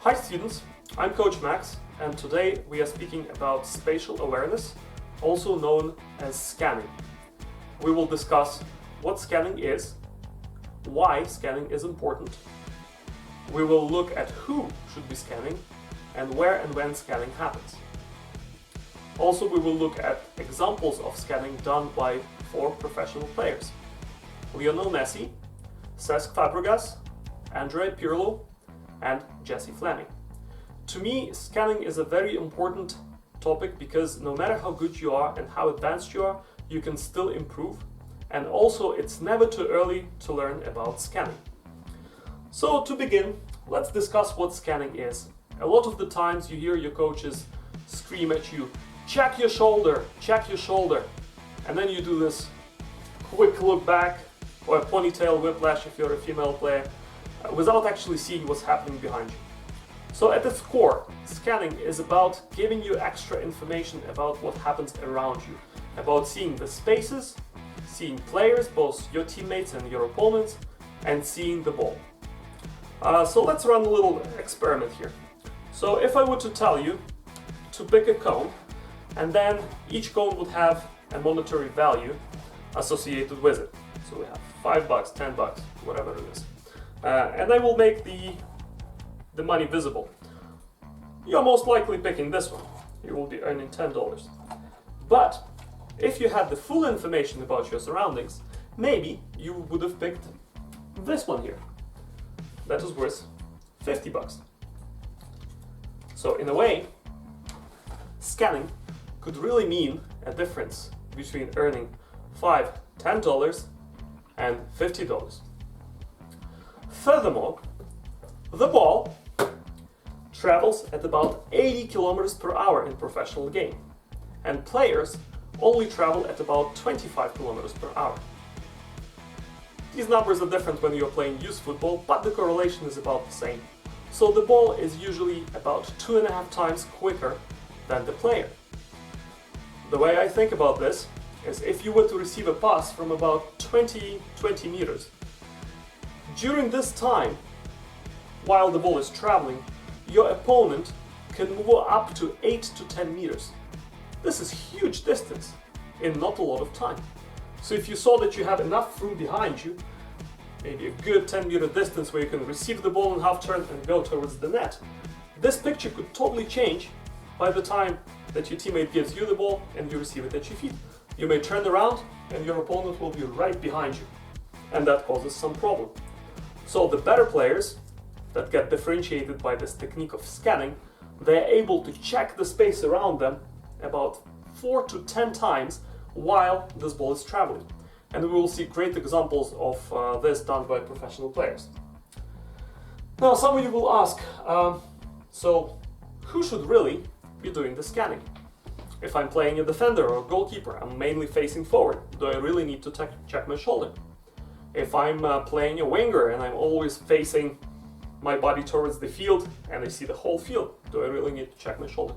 Hi students, I'm Coach Max, and today we are speaking about spatial awareness, also known as scanning. We will discuss what scanning is, why scanning is important. We will look at who should be scanning and where and when scanning happens. Also, we will look at examples of scanning done by 4 professional players: Lionel Messi, Cesc Fàbregas, Andrea Pirlo, and Jessie Fleming. To me, scanning is a very important topic because no matter how good you are and how advanced you are, you can still improve. And also, it's never too early to learn about scanning. So to begin, let's discuss what scanning is. A lot of the times you hear your coaches scream at you, check your shoulder, and then you do this quick look back or a ponytail whiplash if you're a female player, without actually seeing what's happening behind you. So at its core, scanning is about giving you extra information about what happens around you, about seeing the spaces, seeing players, both your teammates and your opponents, and seeing the ball. So let's run a little experiment here. So if I were to tell you to pick a cone, and then each cone would have a monetary value associated with it. So we have $5, $10, whatever it is. And I will make the money visible. You're most likely picking this one. You will be earning $10. But if you had the full information about your surroundings, maybe you would have picked this one here. That is worth $50. So in a way, scanning could really mean a difference between earning $5, $10 and $50. Furthermore, the ball travels at about 80 kilometers per hour in professional game, and players only travel at about 25 kilometers per hour. These numbers are different when you're playing youth football, but the correlation is about the same. So the ball is usually about 2.5 times quicker than the player. The way I think about this is if you were to receive a pass from about 20 meters, during this time, while the ball is traveling, your opponent can move up to 8 to 10 meters. This is huge distance in not a lot of time. So if you saw that you have enough room behind you, maybe a good 10-meter distance where you can receive the ball in half turn and go towards the net, this picture could totally change by the time that your teammate gives you the ball and you receive it at your feet. You may turn around and your opponent will be right behind you, and that causes some problem. So the better players that get differentiated by this technique of scanning, they're able to check the space around them about 4 to 10 times while this ball is traveling. And we will see great examples of this done by professional players. Now, some of you will ask, so who should really be doing the scanning? If I'm playing a defender or a goalkeeper, I'm mainly facing forward. Do I really need to check my shoulder? If I'm playing a winger and I'm always facing my body towards the field and I see the whole field, do I really need to check my shoulder?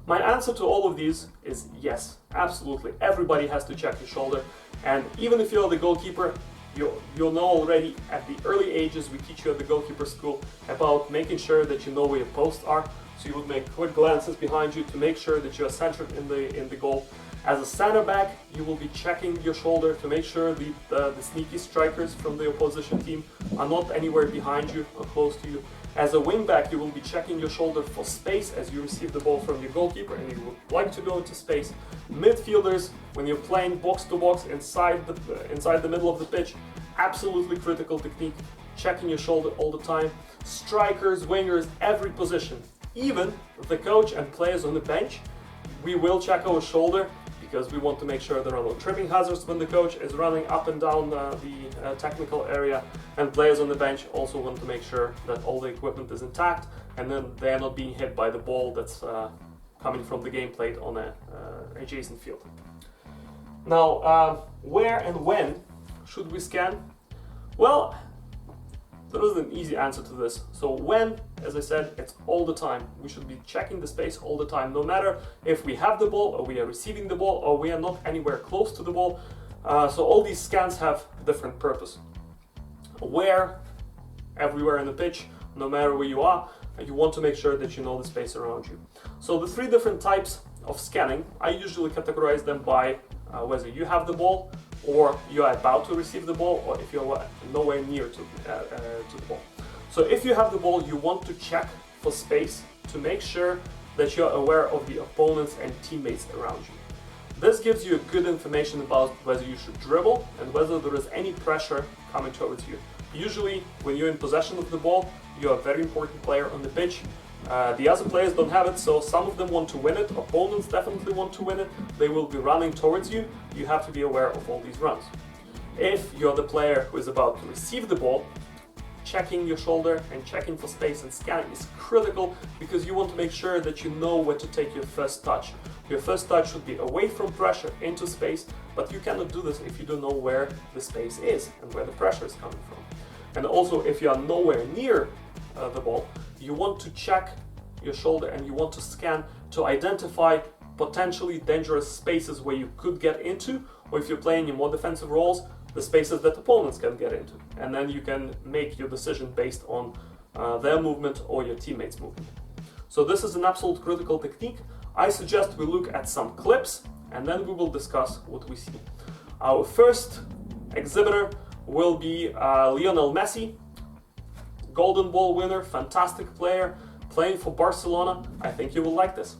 My answer to all of these is yes, absolutely. Everybody has to check your shoulder, and even if you're the goalkeeper, you'll know already at the early ages we teach you at the goalkeeper school about making sure that you know where your posts are. So you would make quick glances behind you to make sure that you are centered in the goal. As a center back, you will be checking your shoulder to make sure the sneaky strikers from the opposition team are not anywhere behind you or close to you. As a wing back, you will be checking your shoulder for space as you receive the ball from your goalkeeper and you would like to go into space. Midfielders, when you're playing box to box inside the middle of the pitch, absolutely critical technique, checking your shoulder all the time. Strikers, wingers, every position. Even the coach and players on the bench, we will check our shoulder because we want to make sure there are no tripping hazards when the coach is running up and down the technical area, and players on the bench also want to make sure that all the equipment is intact and then they're not being hit by the ball that's coming from the game plate on an adjacent field. Now, where and when should we scan? Well, there is an easy answer to this. So when, as I said, it's all the time. We should be checking the space all the time, no matter if we have the ball or we are receiving the ball or we are not anywhere close to the ball. So all these scans have different purpose. Where, everywhere in the pitch, no matter where you are. and you want to make sure that you know the space around you. So the three different types of scanning, I usually categorize them by whether you have the ball, or you are about to receive the ball, or if you're nowhere near to the ball. So if you have the ball, you want to check for space to make sure that you're aware of the opponents and teammates around you. This gives you good information about whether you should dribble and whether there is any pressure coming towards you. Usually, when you're in possession of the ball, you're a very important player on the pitch. The other players don't have it, so some of them want to win it. Opponents definitely want to win it. They will be running towards you. You have to be aware of all these runs. If you're the player who is about to receive the ball, checking your shoulder and checking for space and scanning is critical, because you want to make sure that you know where to take your first touch. Your first touch should be away from pressure into space, but you cannot do this if you don't know where the space is and where the pressure is coming from. And also, if you are nowhere near the ball, you want to check your shoulder and you want to scan to identify potentially dangerous spaces where you could get into, or if you're playing in more defensive roles, the spaces that opponents can get into. And then you can make your decision based on their movement or your teammates' movement. So this is an absolute critical technique. I suggest we look at some clips and then we will discuss what we see. Our first exhibitor will be Lionel Messi, Golden Ball winner, fantastic player, playing for Barcelona. I think you will like this.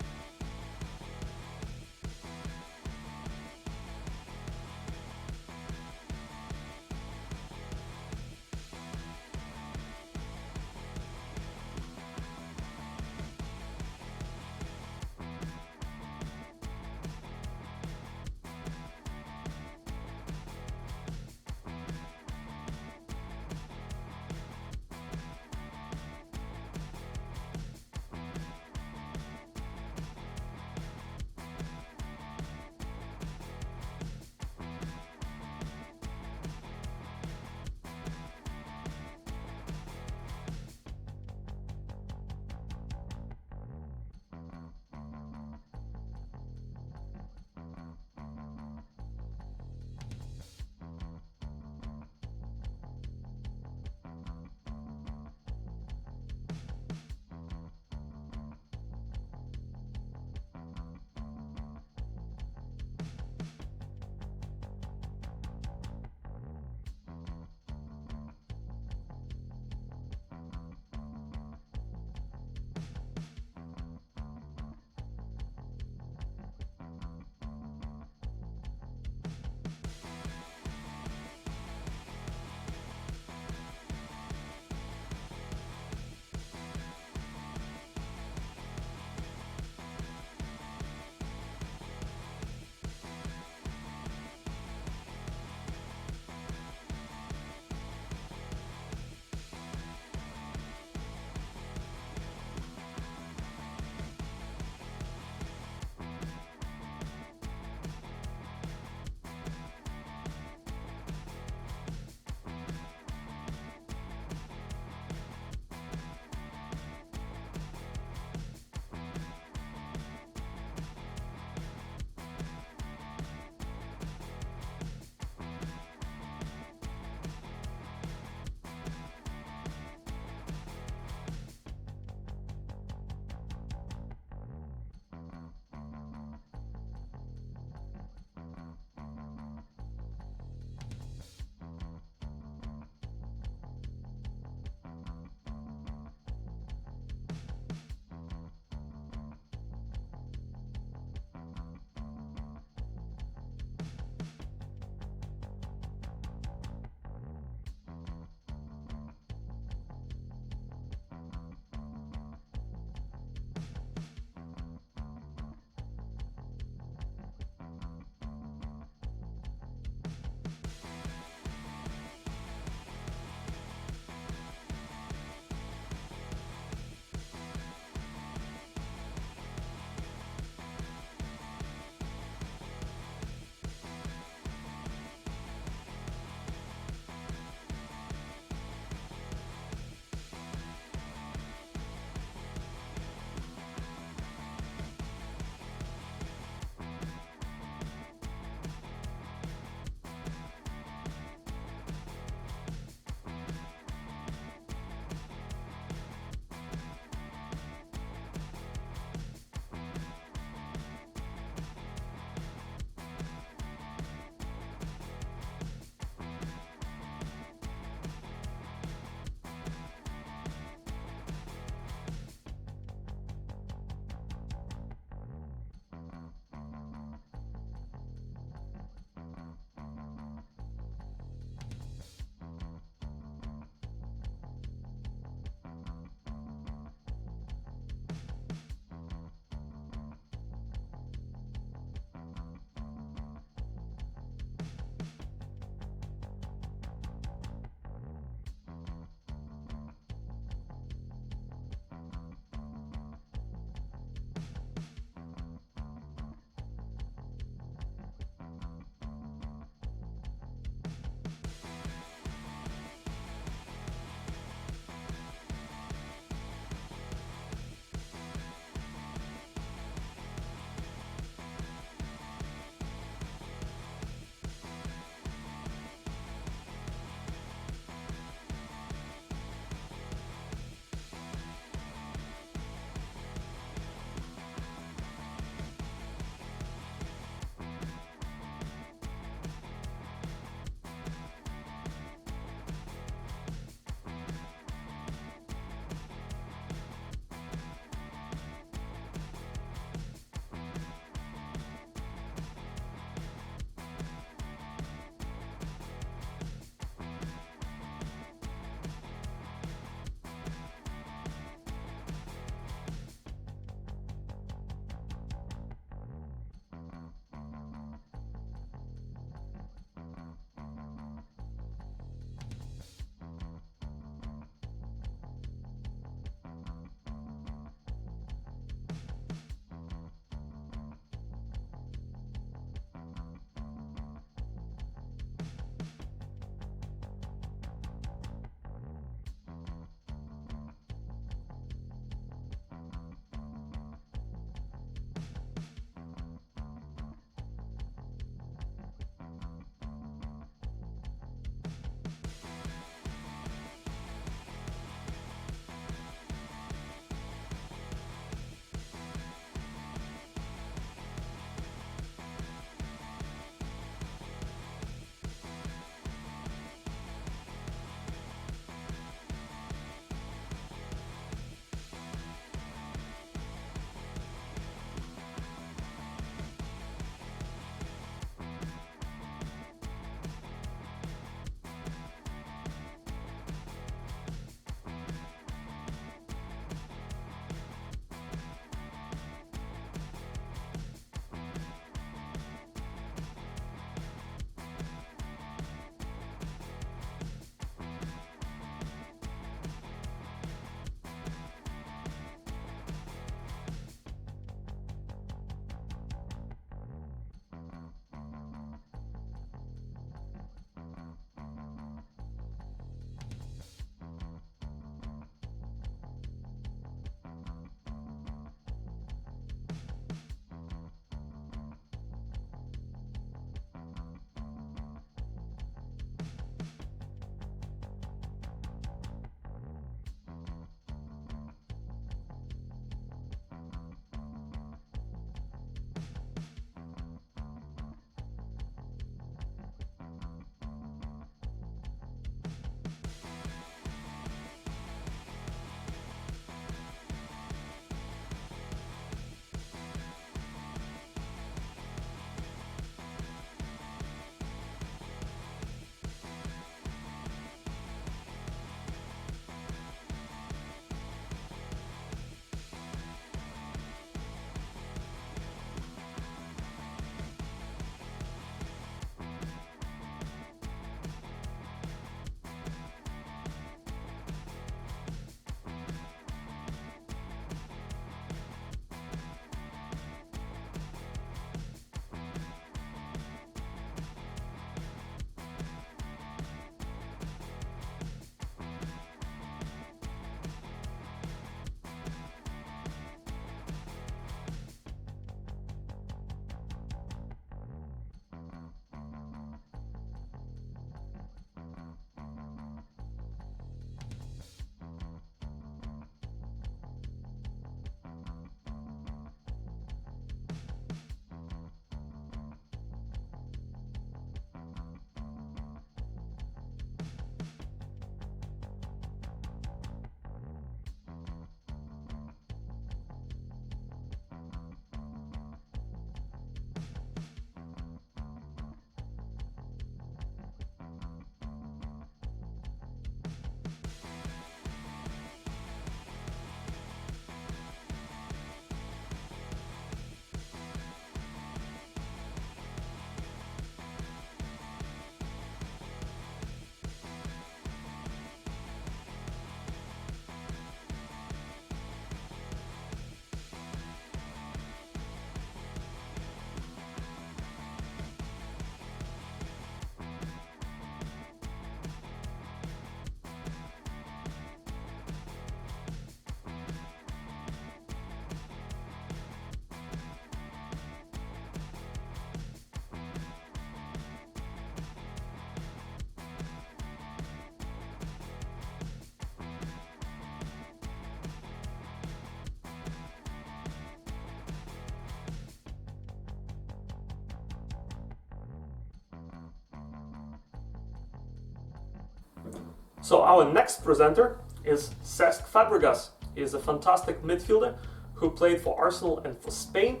So our next presenter is Cesc Fàbregas. He is a fantastic midfielder who played for Arsenal and for Spain.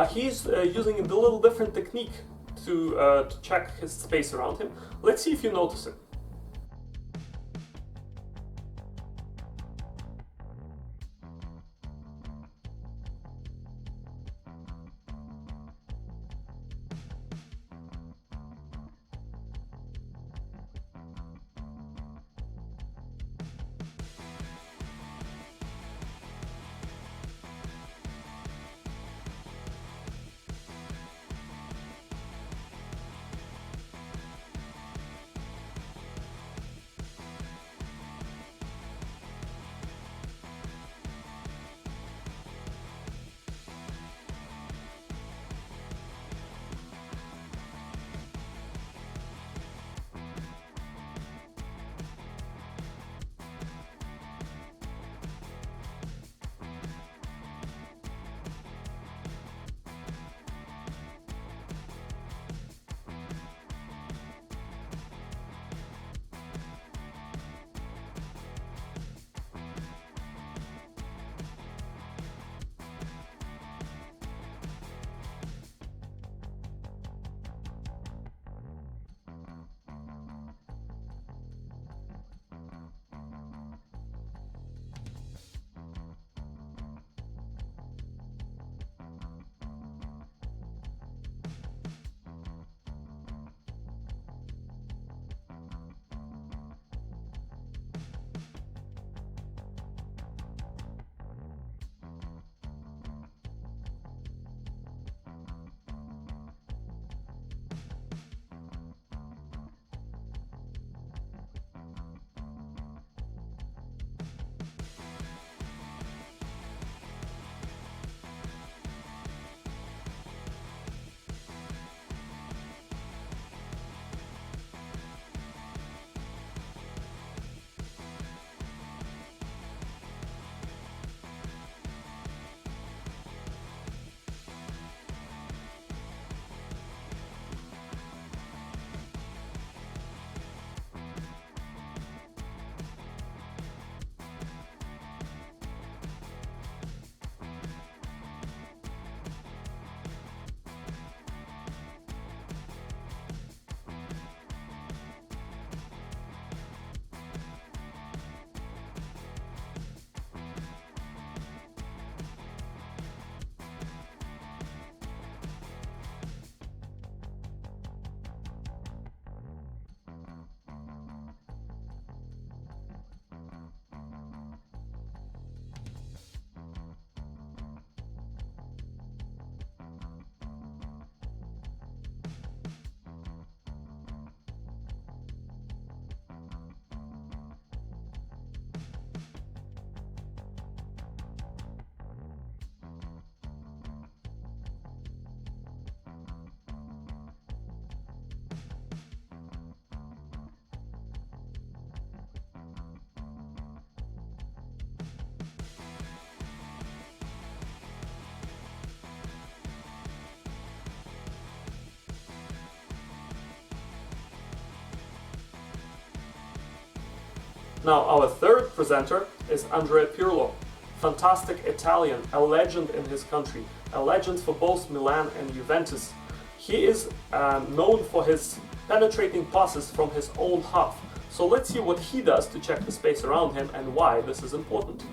He's using a little different technique to check his space around him. Let's see if you notice it. Now our third presenter is Andrea Pirlo, fantastic Italian, a legend in his country, a legend for both Milan and Juventus. He is known for his penetrating passes from his own half. So let's see what he does to check the space around him and why this is important.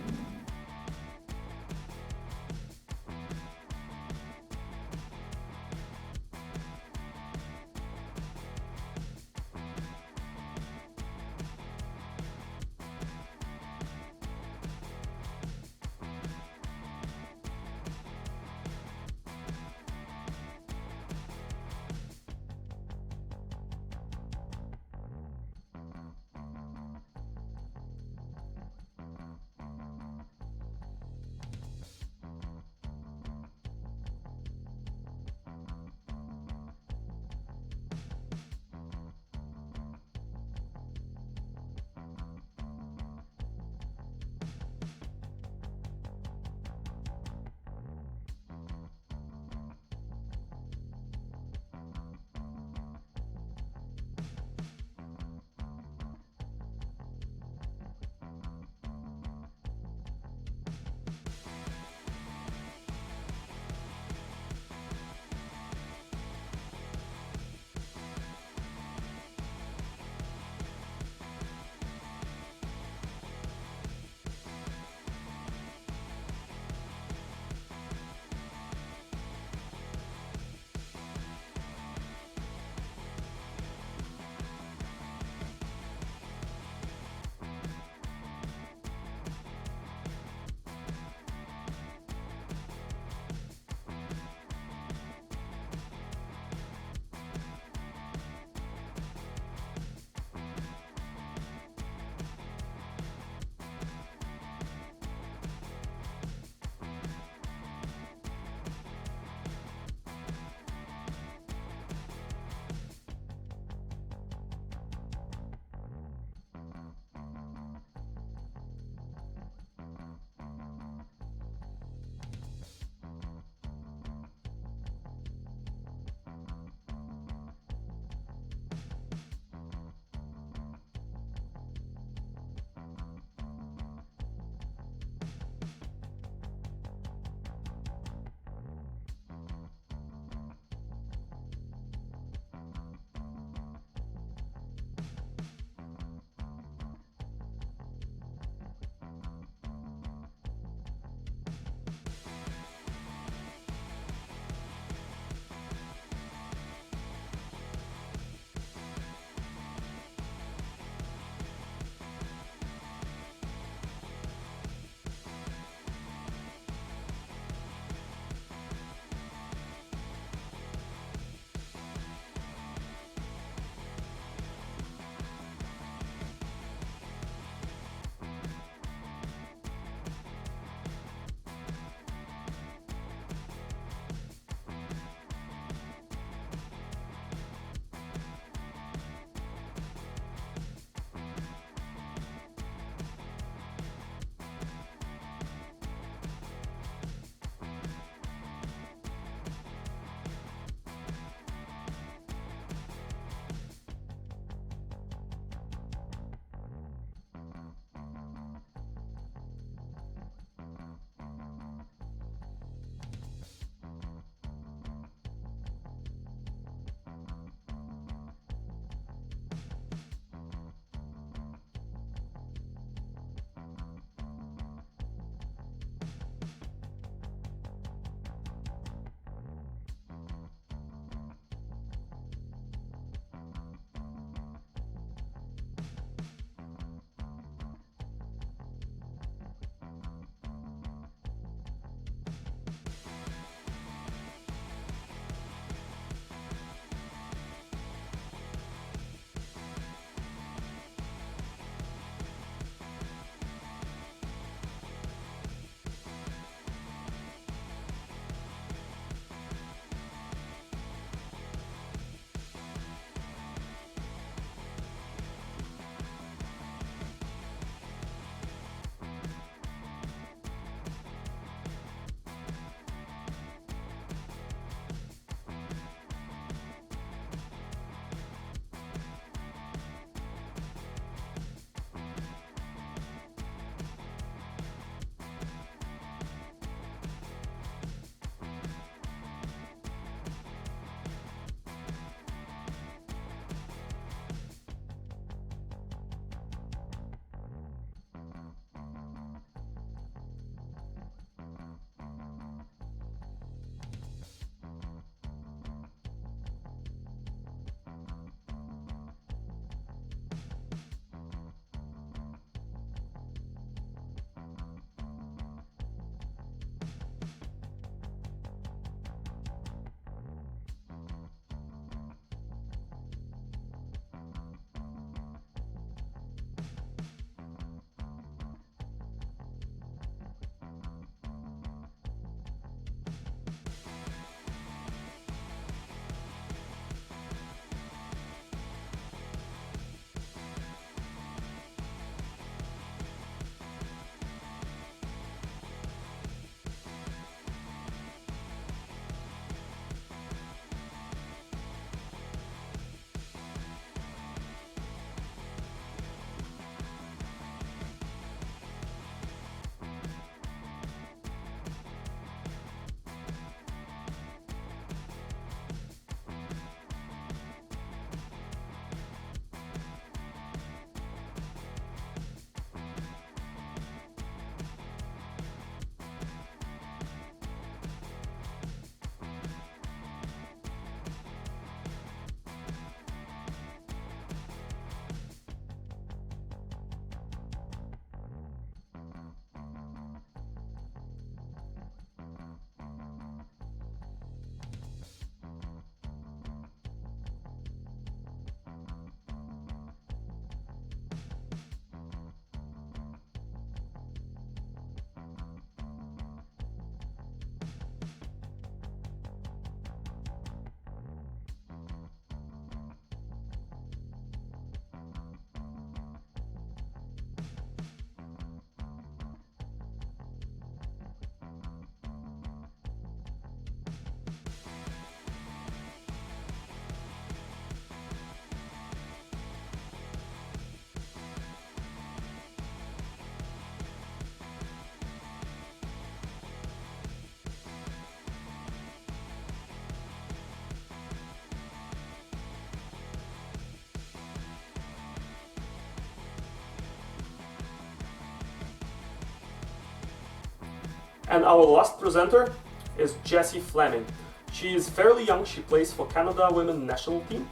And our last presenter is Jessie Fleming. She is fairly young, she plays for Canada women's national team.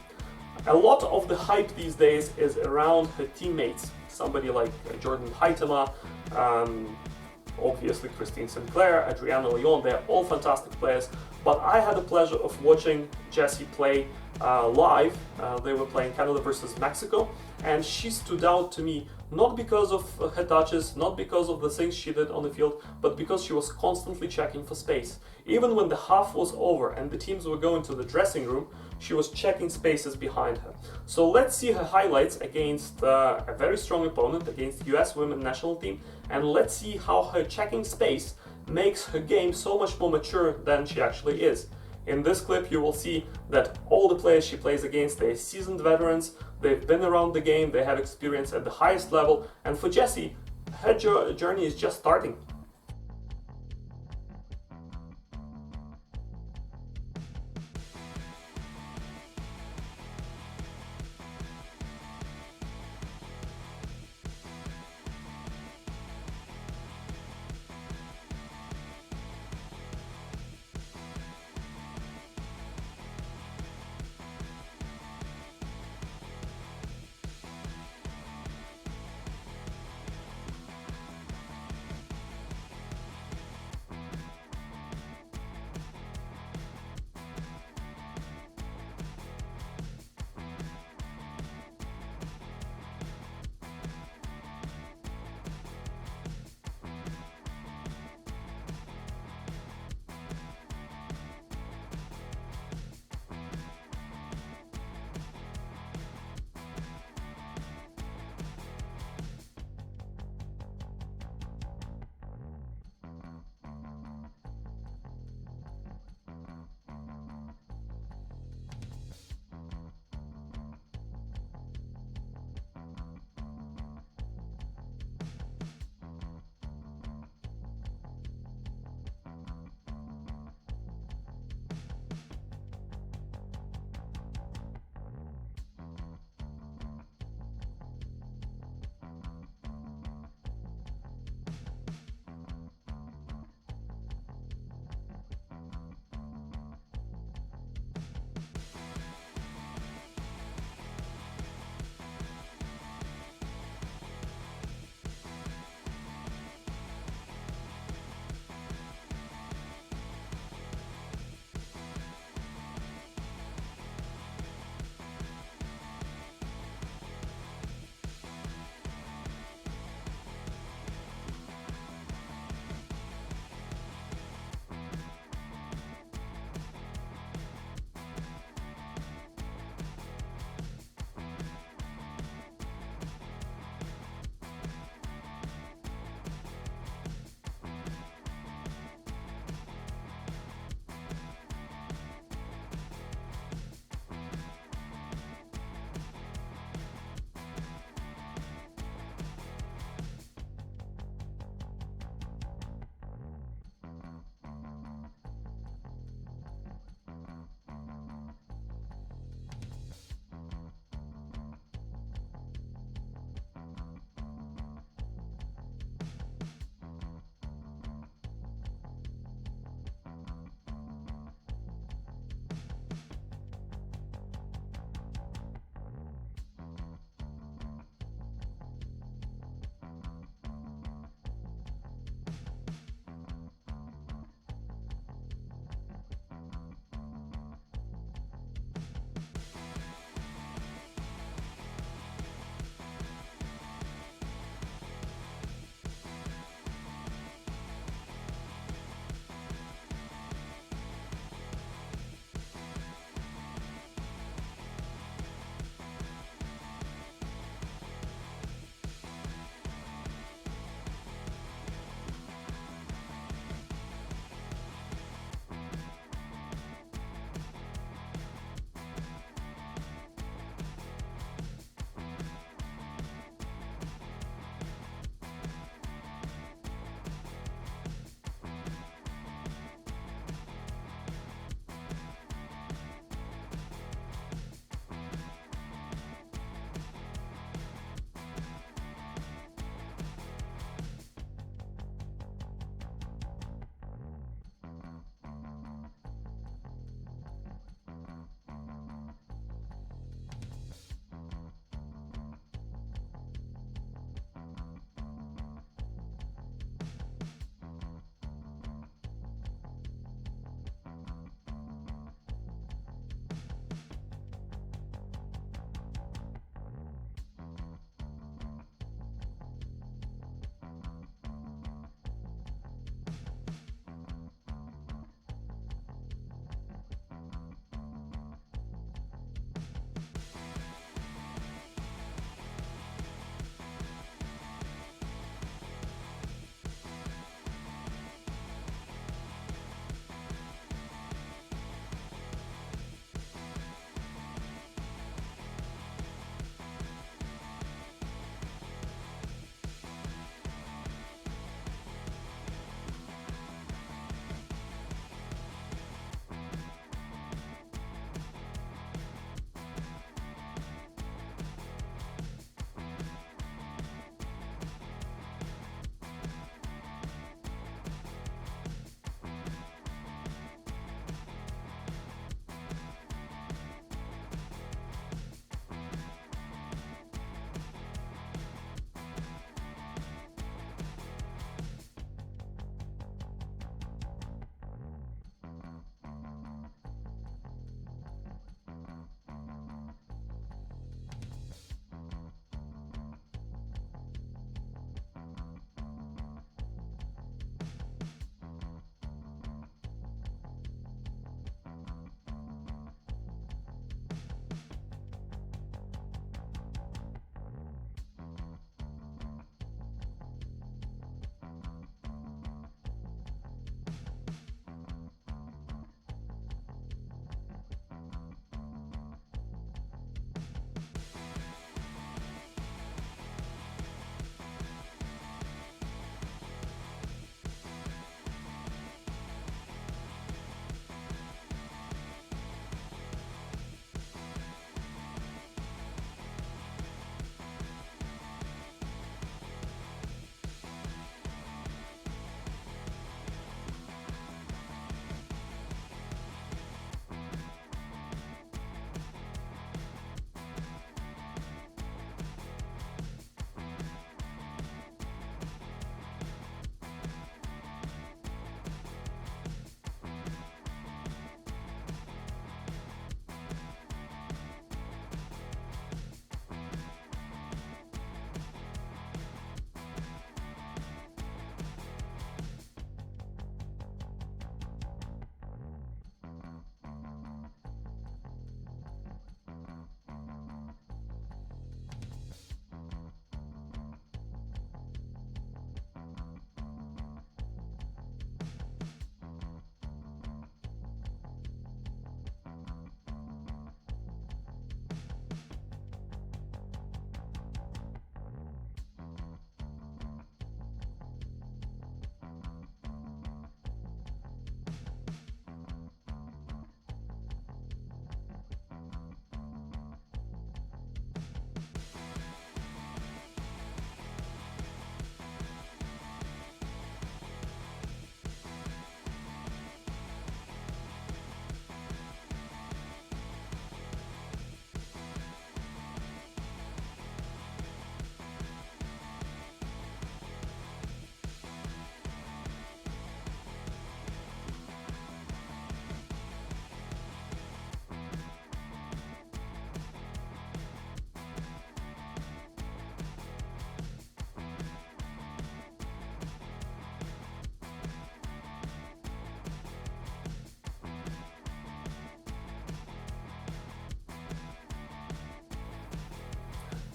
A lot of the hype these days is around her teammates. Somebody like Jordan Huitema, obviously Christine Sinclair, Adriana Leon, they're all fantastic players. But I had the pleasure of watching Jessie play live. They were playing Canada versus Mexico, and she stood out to me not because of her touches, not because of the things she did on the field, but because she was constantly checking for space. Even when the half was over and the teams were going to the dressing room, she was checking spaces behind her. So let's see her highlights against a very strong opponent, against US women's national team, and let's see how her checking space makes her game so much more mature than she actually is. In this clip you will see that all the players she plays against, they're seasoned veterans, they've been around the game, they have experience at the highest level, and for Jessie, her journey is just starting.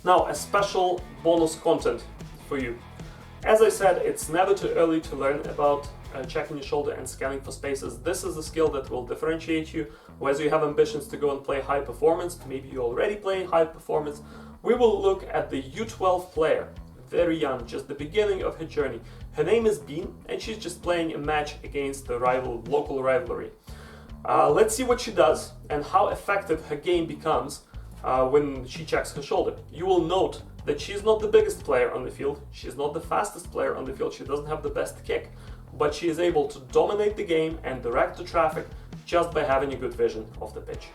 Now, a special bonus content for you. As I said, it's never too early to learn about checking your shoulder and scanning for spaces. This is a skill that will differentiate you. Whether you have ambitions to go and play high performance, maybe you're already playing high performance, we will look at the U12 player, very young, just the beginning of her journey. Her name is Bean, and she's just playing a match against the local rivalry. Let's see what she does and how effective her game becomes when she checks her shoulder. You will note that she's not the biggest player on the field, she's not the fastest player on the field, she doesn't have the best kick, but she is able to dominate the game and direct the traffic just by having a good vision of the pitch.